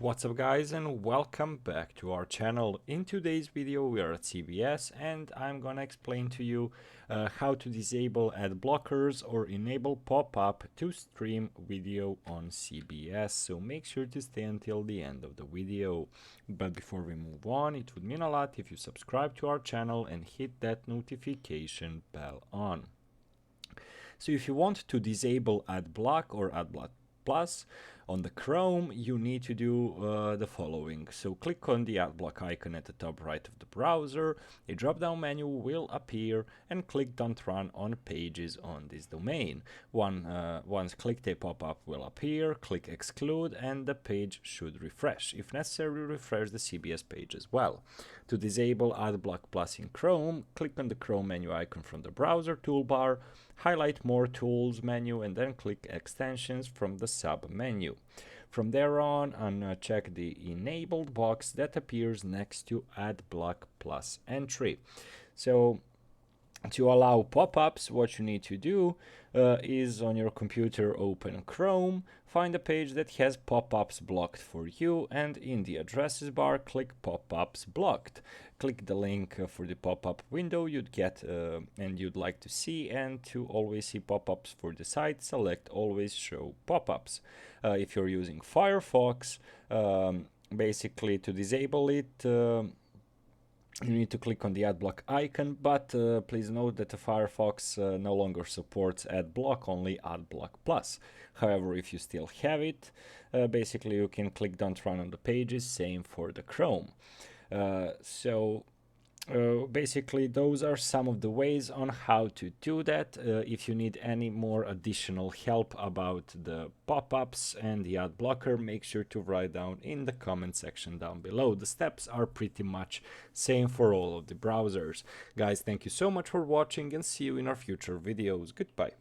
What's up guys, and welcome back to our channel. In today's video we are at CBS and I'm gonna explain to you how to disable ad blockers or enable pop-up to stream video on CBS, so make sure to stay until the end of the video. But before we move on, it would mean a lot if you subscribe to our channel and hit that notification bell on. So if you want to disable ad block or ad block plus on the Chrome, you need to do the following. So click on the adblock icon at the top right of the browser, a drop-down menu will appear, and click Don't Run on Pages on this domain. Once clicked, a pop-up will appear, click Exclude, and the page should refresh. If necessary, refresh the CBS page as well. To disable Adblock Plus in Chrome, click on the Chrome menu icon from the browser toolbar, highlight More Tools menu, and then click Extensions from the sub-menu. From there on, uncheck the enabled box that appears next to Adblock Plus entry. So to allow pop-ups, what you need to do is on your computer open Chrome, find a page that has pop-ups blocked for you, and in the addresses bar click pop-ups blocked. Click the link for the pop-up window you'd get and you'd like to see, and to always see pop-ups for the site, select always show pop-ups. If you're using Firefox, basically to disable it, you need to click on the adblock icon, but please note that the Firefox no longer supports adblock, only adblock plus. However, if you still have it, basically you can click Don't Run on the Pages, same for the Chrome. Basically those are some of the ways on how to do that. If you need any more additional help about the pop-ups and the ad blocker, make sure to write down in the comment section down below. The steps are pretty much same for all of the browsers. Guys, thank you so much for watching and see you in our future videos. Goodbye.